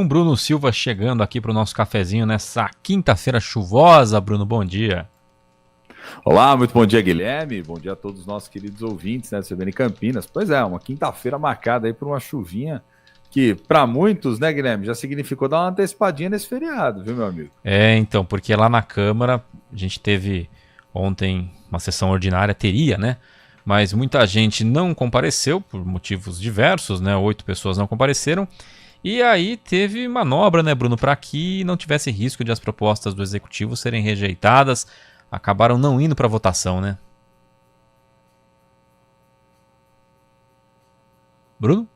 Bruno Silva chegando aqui para o nosso cafezinho nessa quinta-feira chuvosa. Bruno, bom dia. Olá, muito bom dia, Guilherme. Bom dia a todos os nossos queridos ouvintes, né, do CBN Campinas. Pois é, uma quinta-feira marcada aí por uma chuvinha que, para muitos, né, Guilherme, já significou dar uma antecipadinha nesse feriado, viu, meu amigo? Então, porque lá na Câmara a gente teve ontem uma sessão ordinária, teria, né? Mas muita gente não compareceu por motivos diversos, né? 8 pessoas não compareceram. E aí teve manobra, né, Bruno, para que não tivesse risco de as propostas do Executivo serem rejeitadas. Acabaram não indo para votação, né? Bruno?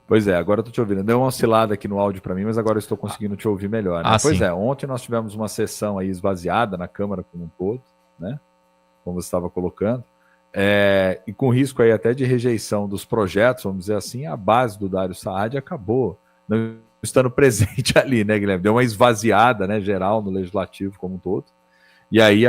Pois é, agora eu tô te ouvindo. Deu uma oscilada aqui no áudio para mim, mas agora eu estou conseguindo te ouvir melhor, né? Pois Sim. é, ontem nós tivemos uma sessão aí esvaziada na Câmara como um todo, né? Como você estava colocando. E com risco aí até de rejeição dos projetos, vamos dizer assim, a base do Dário Saad acabou não estando presente ali, né, Guilherme? Deu uma esvaziada, né, geral no Legislativo como um todo, e aí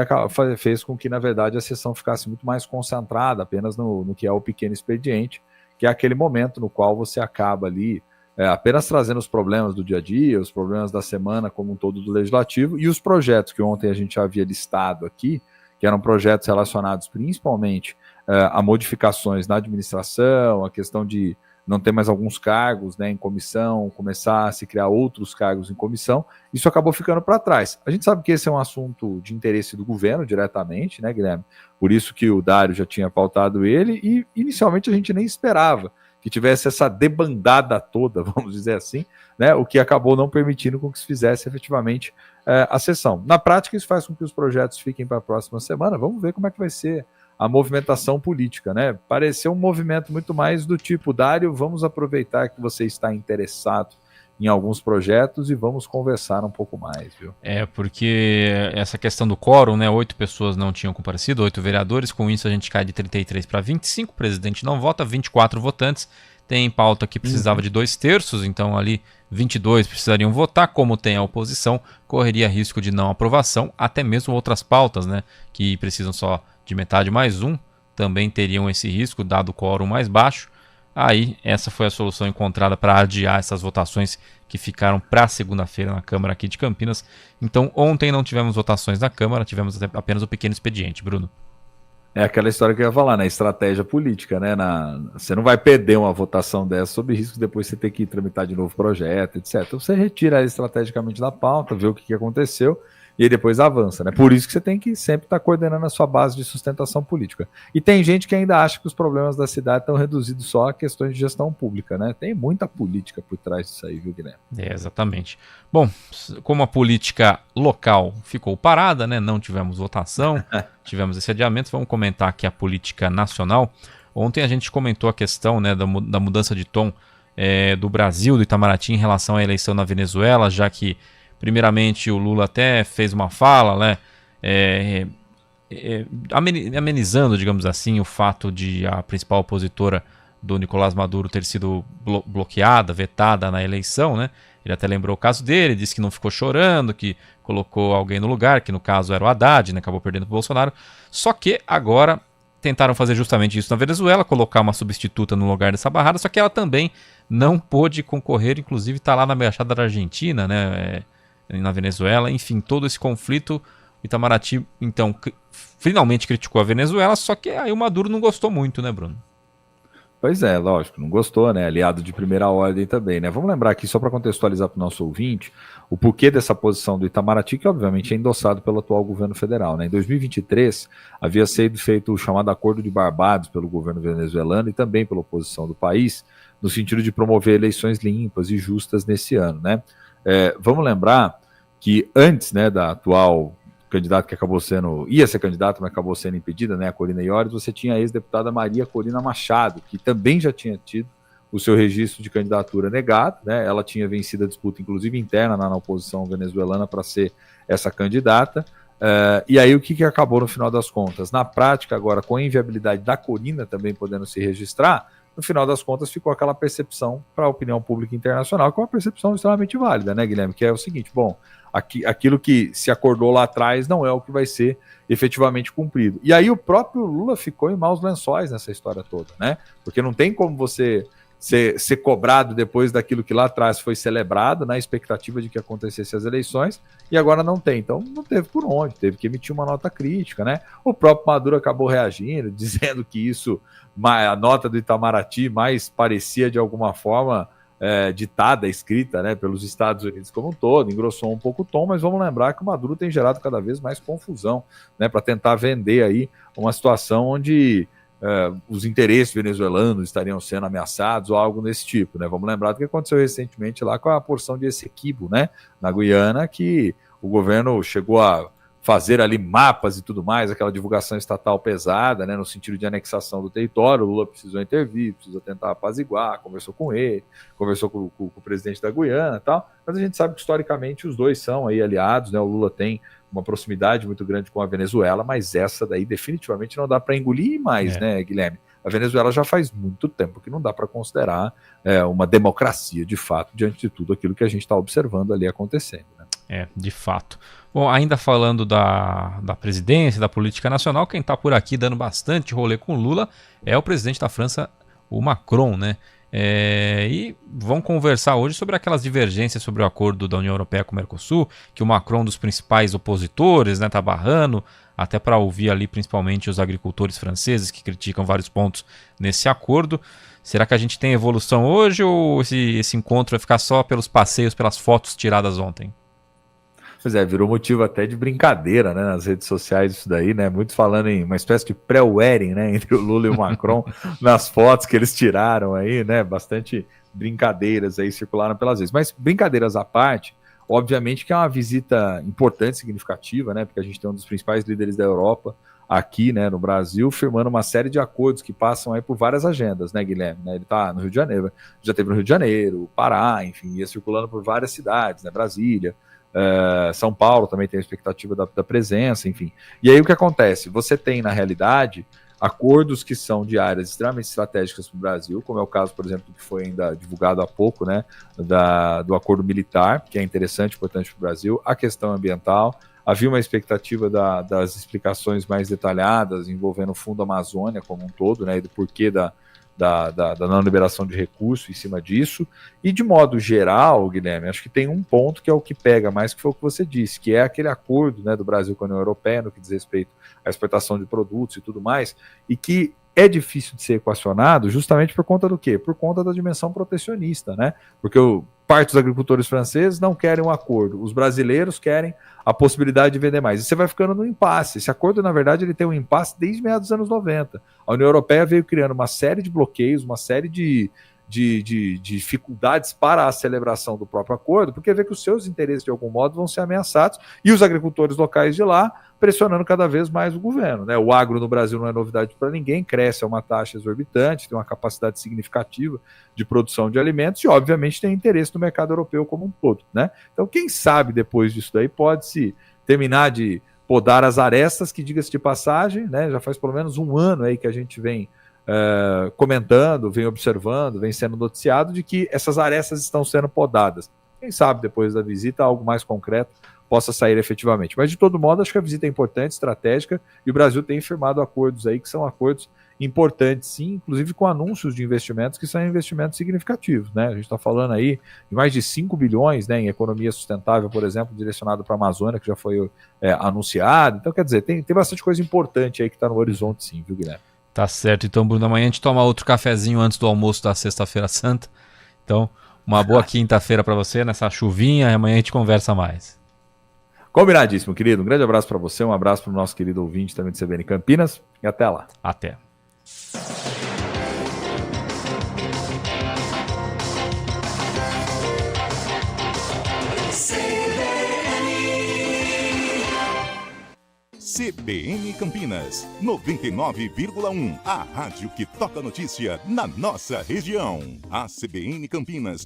fez com que, na verdade, a sessão ficasse muito mais concentrada apenas no que é o pequeno expediente, que é aquele momento no qual você acaba ali apenas trazendo os problemas do dia a dia, os problemas da semana como um todo do Legislativo, e os projetos que ontem a gente havia listado aqui, que eram projetos relacionados principalmente a modificações na administração, a questão de não ter mais alguns cargos, né, em comissão, começar a se criar outros cargos em comissão, isso acabou ficando para trás. A gente sabe que esse é um assunto de interesse do governo diretamente, né, Guilherme? Por isso que o Dário já tinha pautado ele e inicialmente a gente nem esperava que tivesse essa debandada toda, vamos dizer assim, né, o que acabou não permitindo com que se fizesse efetivamente a sessão. Na prática, isso faz com que os projetos fiquem para a próxima semana. Vamos ver como é que vai ser a movimentação política, né? Pareceu um movimento muito mais do tipo, Dário, vamos aproveitar que você está interessado em alguns projetos e vamos conversar um pouco mais, viu? Porque essa questão do quórum, né? 8 pessoas não tinham comparecido, 8 vereadores, com isso a gente cai de 33 para 25, o presidente não vota, 24 votantes. Tem pauta que precisava de 2/3, então ali 22 precisariam votar. Como tem a oposição, correria risco de não aprovação, até mesmo outras pautas, né? Que precisam só de metade mais um, também teriam esse risco, dado o quórum mais baixo. Aí, essa foi a solução encontrada para adiar essas votações que ficaram para segunda-feira na Câmara aqui de Campinas. Então, ontem não tivemos votações na Câmara, tivemos apenas o pequeno expediente, Bruno. É aquela história que eu ia falar, né? Estratégia política, né? Você não vai perder uma votação dessa sob risco de depois você ter que tramitar de novo projeto, etc. Então você retira ela estrategicamente da pauta, vê o que aconteceu e aí depois avança, né? Por isso que você tem que sempre estar coordenando a sua base de sustentação política. E tem gente que ainda acha que os problemas da cidade estão reduzidos só a questões de gestão pública, né? Tem muita política por trás disso aí, viu, Guilherme? Exatamente. Bom, como a política local ficou parada, né? Não tivemos votação, tivemos esse adiamento, vamos comentar aqui a política nacional. Ontem a gente comentou a questão, né, da mudança de tom do Brasil, do Itamaraty, em relação à eleição na Venezuela, já que primeiramente o Lula até fez uma fala, né, amenizando, digamos assim, o fato de a principal opositora do Nicolás Maduro ter sido bloqueada, vetada na eleição, né? Ele até lembrou o caso dele, disse que não ficou chorando, que colocou alguém no lugar, que no caso era o Haddad, né? Acabou perdendo para o Bolsonaro. Só que agora tentaram fazer justamente isso na Venezuela, colocar uma substituta no lugar dessa barrada, só que ela também não pôde concorrer, inclusive está lá na embaixada da Argentina, né? Na Venezuela, enfim, todo esse conflito, o Itamaraty, então, finalmente criticou a Venezuela, só que aí o Maduro não gostou muito, né, Bruno? Pois é, lógico, não gostou, né? Aliado de primeira ordem também, né? Vamos lembrar aqui, só para contextualizar para o nosso ouvinte, o porquê dessa posição do Itamaraty, que obviamente é endossado pelo atual governo federal, né? Em 2023, havia sido feito o chamado Acordo de Barbados pelo governo venezuelano e também pela oposição do país, no sentido de promover eleições limpas e justas nesse ano, né? Vamos lembrar que antes, né, da atual candidata que ia ser candidata, mas acabou sendo impedida, né, a Corina Iores, você tinha a ex-deputada Maria Corina Machado, que também já tinha tido o seu registro de candidatura negado, né, ela tinha vencido a disputa, inclusive interna, na oposição venezuelana, para ser essa candidata, e aí o que acabou no final das contas? Na prática, agora, com a inviabilidade da Corina também podendo se registrar, no final das contas ficou aquela percepção para a opinião pública internacional, que é uma percepção extremamente válida, né, Guilherme? Que é o seguinte, bom, aquilo que se acordou lá atrás não é o que vai ser efetivamente cumprido. E aí o próprio Lula ficou em maus lençóis nessa história toda, né? Porque não tem como você ser cobrado depois daquilo que lá atrás foi celebrado, na expectativa de que acontecessem as eleições, e agora não tem. Então não teve por onde, teve que emitir uma nota crítica, né? O próprio Maduro acabou reagindo, dizendo que isso, a nota do Itamaraty mais parecia de alguma forma ditada, escrita, né, pelos Estados Unidos como um todo, engrossou um pouco o tom, mas vamos lembrar que o Maduro tem gerado cada vez mais confusão, né, para tentar vender aí uma situação onde os interesses venezuelanos estariam sendo ameaçados ou algo desse tipo, né? Vamos lembrar do que aconteceu recentemente lá com a porção de Essequibo, né, na Guiana, que o governo chegou a fazer ali mapas e tudo mais, aquela divulgação estatal pesada, né, no sentido de anexação do território. O Lula precisou intervir, precisou tentar apaziguar, conversou com ele, conversou com o presidente da Guiana e tal, mas a gente sabe que historicamente os dois são aí aliados, né? O Lula tem uma proximidade muito grande com a Venezuela, mas essa daí definitivamente não dá para engolir mais, né, Guilherme? A Venezuela já faz muito tempo que não dá para considerar uma democracia de fato, diante de tudo aquilo que a gente está observando ali acontecendo, né? De fato. Bom, ainda falando da presidência, da política nacional, quem está por aqui dando bastante rolê com Lula é o presidente da França, o Macron, né? E vão conversar hoje sobre aquelas divergências sobre o acordo da União Europeia com o Mercosul, que o Macron, um dos principais opositores, né, tá barrando, até para ouvir ali principalmente os agricultores franceses que criticam vários pontos nesse acordo. Será que a gente tem evolução hoje ou esse encontro vai ficar só pelos passeios, pelas fotos tiradas ontem? Pois é, virou motivo até de brincadeira, né, nas redes sociais isso daí, né, muitos falando em uma espécie de pré-wedding, né, entre o Lula e o Macron, nas fotos que eles tiraram aí, né, bastante brincadeiras aí circularam pelas vezes. Mas brincadeiras à parte, obviamente que é uma visita importante, significativa, né, porque a gente tem um dos principais líderes da Europa aqui, né, no Brasil, firmando uma série de acordos que passam aí por várias agendas, né, Guilherme? Né, ele está no Rio de Janeiro, já esteve no Rio de Janeiro, Pará, enfim, ia circulando por várias cidades, né, Brasília, São Paulo também tem a expectativa da presença, enfim. E aí o que acontece? Você tem, na realidade, acordos que são de áreas extremamente estratégicas para o Brasil, como é o caso, por exemplo, que foi ainda divulgado há pouco, né, do acordo militar, que é interessante, importante para o Brasil, a questão ambiental. Havia uma expectativa das explicações mais detalhadas envolvendo o Fundo Amazônia como um todo, né, e do porquê da não liberação de recursos em cima disso. E de modo geral, Guilherme, acho que tem um ponto que é o que pega mais, que foi o que você disse, que é aquele acordo, né, do Brasil com a União Europeia no que diz respeito à exportação de produtos e tudo mais, e que é difícil de ser equacionado justamente por conta do quê? Por conta da dimensão protecionista, né? Porque parte dos agricultores franceses não querem um acordo, os brasileiros querem a possibilidade de vender mais. E você vai ficando no impasse. Esse acordo, na verdade, ele tem um impasse desde meados dos anos 90. A União Europeia veio criando uma série de bloqueios, uma série de dificuldades para a celebração do próprio acordo, porque vê que os seus interesses, de algum modo, vão ser ameaçados, e os agricultores locais de lá pressionando cada vez mais o governo, né? O agro no Brasil não é novidade para ninguém, cresce a uma taxa exorbitante, tem uma capacidade significativa de produção de alimentos e, obviamente, tem interesse no mercado europeu como um todo, né? Então, quem sabe depois disso daí pode-se terminar de podar as arestas, que, diga-se de passagem, né, já faz pelo menos um ano aí que a gente vem comentando, vem observando, vem sendo noticiado de que essas arestas estão sendo podadas. Quem sabe depois da visita algo mais concreto possa sair efetivamente. Mas de todo modo, acho que a visita é importante, estratégica, e o Brasil tem firmado acordos aí que são acordos importantes, sim, inclusive com anúncios de investimentos que são investimentos significativos, né? A gente está falando aí de mais de 5 bilhões, né, em economia sustentável, por exemplo, direcionado para a Amazônia, que já foi anunciado. Então, quer dizer, tem bastante coisa importante aí que está no horizonte, sim, viu, Guilherme? Tá certo. Então, Bruno, amanhã a gente toma outro cafezinho antes do almoço da Sexta-feira Santa. Então, uma boa quinta-feira para você, nessa chuvinha, e amanhã a gente conversa mais. Combinadíssimo, querido. Um grande abraço para você, um abraço para o nosso querido ouvinte também de CBN Campinas, e até lá. Até. CBN Campinas, 99,1. A rádio que toca notícia na nossa região. A CBN Campinas